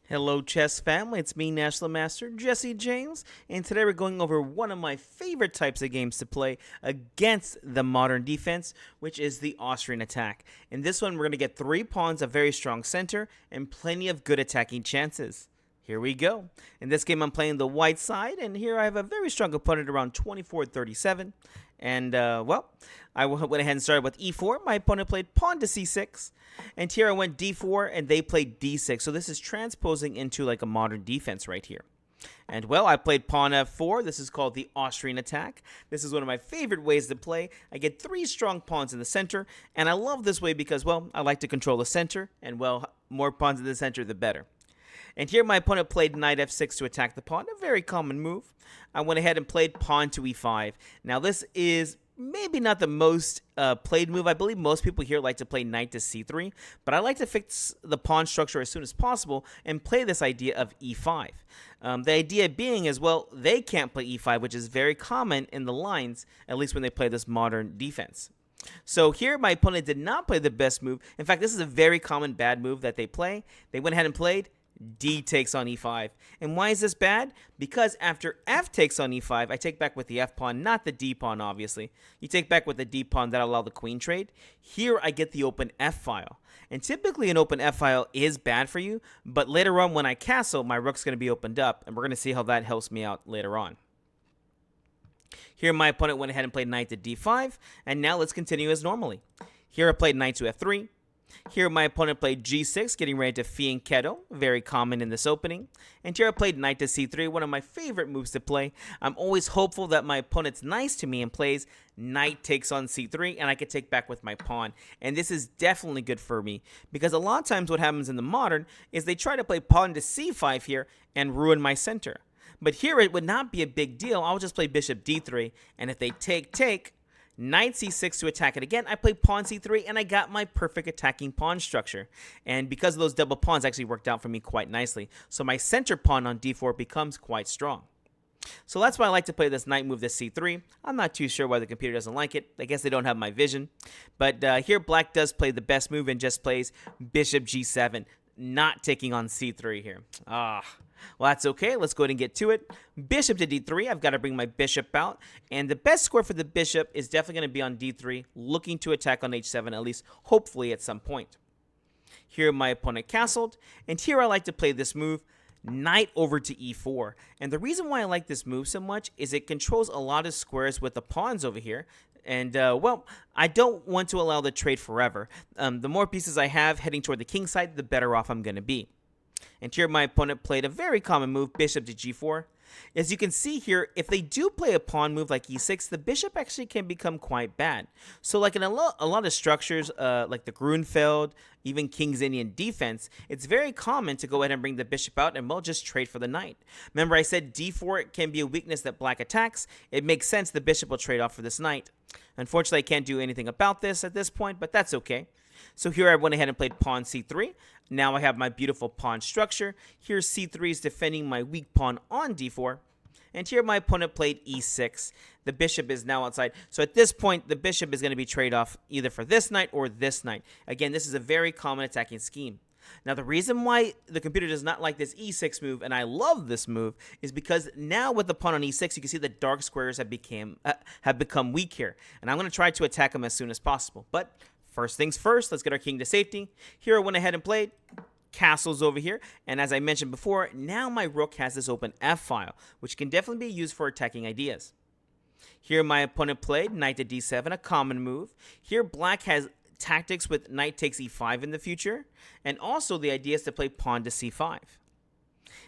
Hello, chess family. It's me, National Master Jesse James, and today we're going over one of my favorite types of games to play against the modern defense, which is the Austrian attack. In this one, we're going to get 3 pawns, a very strong center, and plenty of good attacking chances. Here we go. In this game, I'm playing the white side, and here I have a very strong opponent around 24-37. And, I went ahead and started with e4. My opponent played pawn to c6. And here I went d4, and they played d6. So this is transposing into like a modern defense right here. And, I played pawn f4. This is called the Austrian attack. This is one of my favorite ways to play. I get 3 strong pawns in the center. And I love this way because, I like to control the center. And, more pawns in the center, the better. And here my opponent played knight f6 to attack the pawn, a very common move. I went ahead and played pawn to e5. Now this is maybe not the most played move. I believe most people here like to play knight to c3, but I like to fix the pawn structure as soon as possible and play this idea of e5. The idea being is, they can't play e5, which is very common in the lines, at least when they play this modern defense. So here my opponent did not play the best move. In fact, this is a very common bad move that they play. They went ahead and played d takes on e5. And why is this bad? Because after f takes on e5, I take back with the f pawn, not the d pawn, obviously. You take back with the d pawn, that allow the queen trade. Here I get the open f file. And typically an open f file is bad for you, but later on when I castle, my rook's going to be opened up, and we're going to see how that helps me out later on. Here my opponent went ahead and played knight to d5, and now let's continue as normally. Here I played knight to f3. Here my opponent played g6, getting ready to fianchetto, very common in this opening. And here I played knight to c3, one of my favorite moves to play. I'm always hopeful that my opponent's nice to me and plays knight takes on c3, and I can take back with my pawn. And this is definitely good for me, because a lot of times what happens in the modern is they try to play pawn to c5 here and ruin my center. But here it would not be a big deal. I'll just play bishop d3, and if they take, knight c6 to attack it again. I played pawn c3, and I got my perfect attacking pawn structure. And because of those double pawns, actually worked out for me quite nicely. So my center pawn on d4 becomes quite strong. So that's why I like to play this knight move to c3. I'm not too sure why the computer doesn't like it. I guess they don't have my vision. But here black does play the best move and just plays bishop g7, not taking on c3 here. Well, that's okay. Let's go ahead and get to it. Bishop to d3. I've got to bring my bishop out. And the best square for the bishop is definitely going to be on d3, looking to attack on h7, at least hopefully at some point. Here my opponent castled. And here I like to play this move, knight over to e4. And the reason why I like this move so much is it controls a lot of squares with the pawns over here. And, I don't want to allow the trade forever. The more pieces I have heading toward the king side, the better off I'm going to be. And here my opponent played a very common move, bishop to g4. As you can see here, if they do play a pawn move like e6, the bishop actually can become quite bad. So like in a lot of structures, like the Grunfeld, even King's Indian defense, it's very common to go ahead and bring the bishop out and just trade for the knight. Remember I said d4 can be a weakness that black attacks. It makes sense the bishop will trade off for this knight. Unfortunately, I can't do anything about this at this point, but that's okay. So here I went ahead and played pawn c3. Now I have my beautiful pawn structure. Here c3 is defending my weak pawn on d4. And here my opponent played e6. The bishop is now outside. So at this point, the bishop is going to be trade off either for this knight or this knight. Again, this is a very common attacking scheme. Now, the reason why the computer does not like this e6 move, and I love this move, is because now with the pawn on e6, you can see the dark squares have become weak here. And I'm going to try to attack them as soon as possible. But first things first, let's get our king to safety. Here I went ahead and played castles over here. And as I mentioned before, now my rook has this open f file, which can definitely be used for attacking ideas. Here my opponent played knight to d7, a common move. Here black has tactics with knight takes e5 in the future. And also the idea is to play pawn to c5.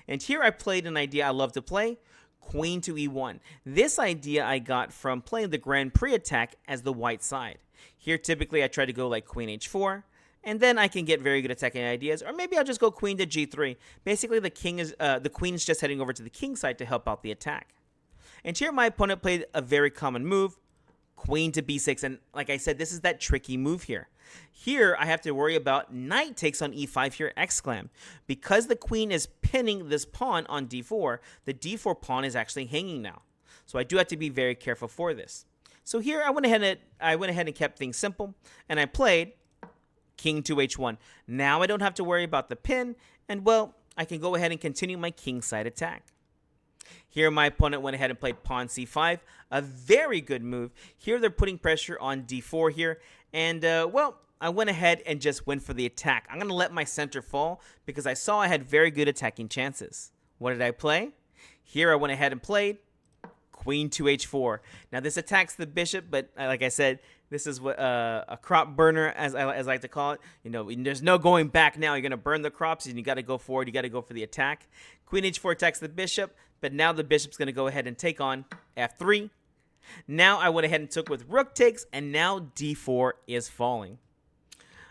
And here I played an idea I love to play, queen to e1. This idea I got from playing the Grand Prix attack as the white side. Here typically I try to go like queen h4, and then I can get very good attacking ideas, or maybe I'll just go queen to g3. Basically the queen is just heading over to the king side to help out the attack. And here my opponent played a very common move, queen to b6, and like I said, this is that tricky move here. Here I have to worry about knight takes on e5 here, exclam. Because the queen is pinning this pawn on d4, the d4 pawn is actually hanging now. So I do have to be very careful for this. So here I went ahead and kept things simple, and I played king to h1. Now I don't have to worry about the pin, and I can go ahead and continue my kingside attack. Here my opponent went ahead and played pawn c5, a very good move. Here they're putting pressure on d4 here, and well, I went ahead and just went for the attack. I'm going to let my center fall because I saw I had very good attacking chances. What did I play? Here I went ahead and played queen to h4. Now this attacks the bishop, but like I said, this is what a crop burner, as I like to call it. You know, there's no going back now. You're going to burn the crops, and you got to go forward. You got to go for the attack. Queen h4 attacks the bishop, but now the bishop's going to go ahead and take on f3. Now I went ahead and took with rook takes, and now d4 is falling.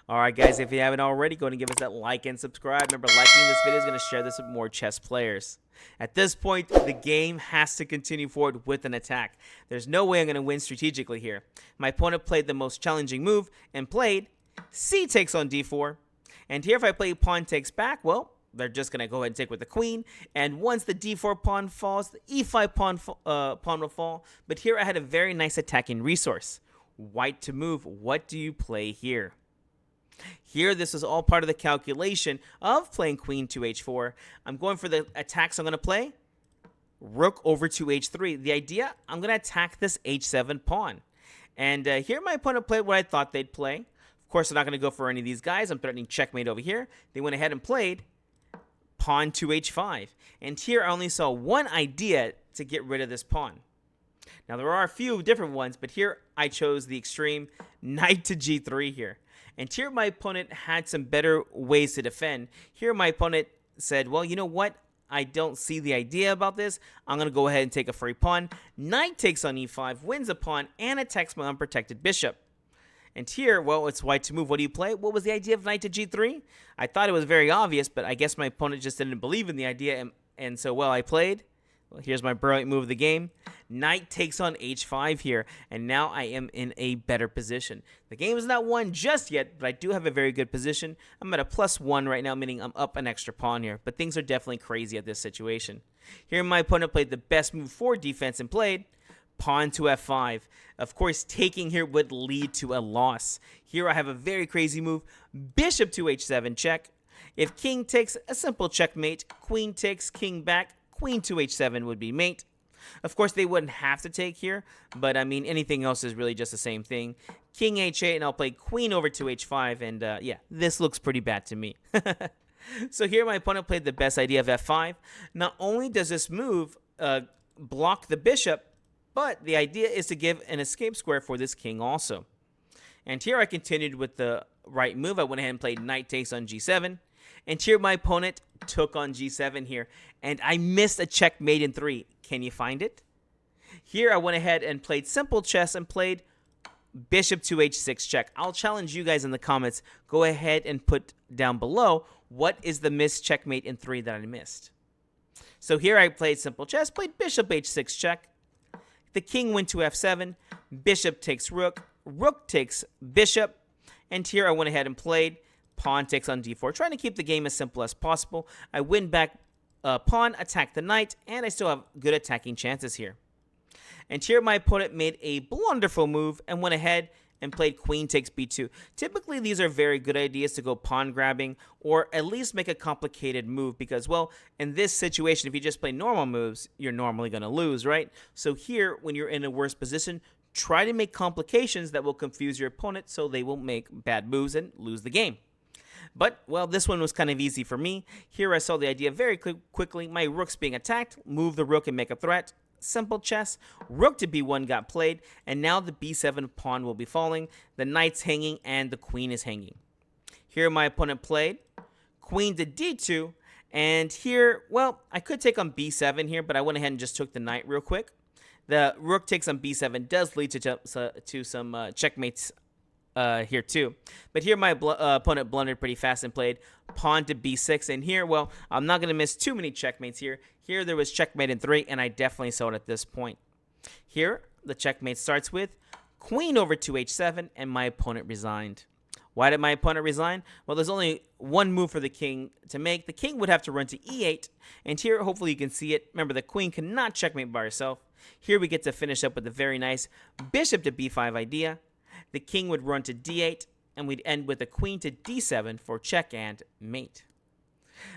All right, guys, if you haven't already, go ahead and give us that like and subscribe. Remember, liking this video is going to share this with more chess players. At this point, the game has to continue forward with an attack. There's no way I'm going to win strategically here. My opponent played the most challenging move and played c takes on d4. And here if I play pawn takes back, well, they're just going to go ahead and take with the queen. And once the d4 pawn falls, the e5 pawn will fall. But here I had a very nice attacking resource. White to move. What do you play here? Here, this is all part of the calculation of playing queen to h4. I'm going for the attacks I'm going to play. Rook over to h3. The idea, I'm going to attack this h7 pawn. And here my opponent played what I thought they'd play. Of course, I'm not going to go for any of these guys. I'm threatening checkmate over here. They went ahead and played pawn to h5. And here I only saw one idea to get rid of this pawn. Now, there are a few different ones, but here I chose the extreme knight to g3 here. And here my opponent had some better ways to defend. Here my opponent said, well, you know what? I don't see the idea about this. I'm going to go ahead and take a free pawn. Knight takes on e5, wins a pawn, and attacks my unprotected bishop. And here, well, it's white to move. What do you play? What was the idea of knight to g3? I thought it was very obvious, but I guess my opponent just didn't believe in the idea. And so, well, I played. Well, here's my brilliant move of the game. Knight takes on h5 here, and now I am in a better position. The game is not won just yet, but I do have a very good position. I'm at a +1 right now, meaning I'm up an extra pawn here, but things are definitely crazy at this situation. Here my opponent played the best move for defense and played pawn to f5. Of course, taking here would lead to a loss. Here I have a very crazy move, bishop to h7 check. If king takes, a simple checkmate. Queen takes, king back. Queen to h7 would be mate. Of course, they wouldn't have to take here, but I mean, anything else is really just the same thing. King h8, and I'll play queen over to h5, and yeah, this looks pretty bad to me. So here my opponent played the best idea of f5. Not only does this move block the bishop, but the idea is to give an escape square for this king also. And here I continued with the right move. I went ahead and played knight takes on g7. And here my opponent took on g7 here. And I missed a checkmate in 3. Can you find it? Here I went ahead and played simple chess and played bishop to h6 check. I'll challenge you guys in the comments. Go ahead and put down below what is the missed checkmate in 3 that I missed. So here I played simple chess, played bishop h6 check. The king went to f7. Bishop takes rook. Rook takes bishop. And here I went ahead and played pawn takes on d4, trying to keep the game as simple as possible. I win back pawn, attack the knight, and I still have good attacking chances here. And here my opponent made a wonderful move and went ahead and played queen takes b2. Typically, these are very good ideas to go pawn grabbing or at least make a complicated move because, well, in this situation, if you just play normal moves, you're normally going to lose, right? So here, when you're in a worse position, try to make complications that will confuse your opponent so they will make bad moves and lose the game. But, well, this one was kind of easy for me. Here I saw the idea very quickly. My rook's being attacked. Move the rook and make a threat. Simple chess. Rook to b1 got played. And now the b7 pawn will be falling. The knight's hanging and the queen is hanging. Here my opponent played queen to d2. And here, well, I could take on b7 here, but I went ahead and just took the knight real quick. The rook takes on b7 does lead to some checkmates here too. But here my opponent blundered pretty fast and played pawn to b6. And here, well, I'm not going to miss too many checkmates here. Here there was checkmate in 3, and I definitely saw it at this point. Here, the checkmate starts with queen over to h7, and my opponent resigned. Why did my opponent resign? Well, there's only one move for the king to make. The king would have to run to e8, and here, hopefully you can see it. Remember, the queen cannot checkmate by herself. Here we get to finish up with a very nice bishop to b5 idea. The king would run to d8, and we'd end with a queen to d7 for check and mate.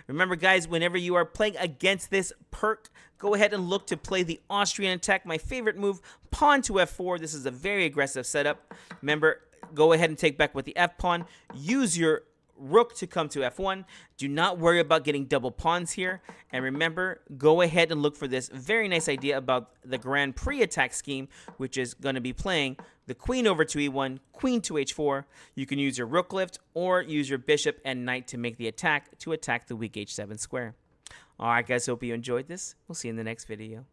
Remember, guys, whenever you are playing against this perk, go ahead and look to play the Austrian attack. My favorite move, pawn to f4. This is a very aggressive setup. Remember, go ahead and take back with the f-pawn. Use your rook to come to f1. Do not worry about getting double pawns here. And remember, go ahead and look for this very nice idea about the Grand Prix attack scheme, which is going to be playing the queen over to e1, queen to h4. You can use your rook lift or use your bishop and knight to make the attack to attack the weak h7 square. Alright guys, hope you enjoyed this. We'll see you in the next video.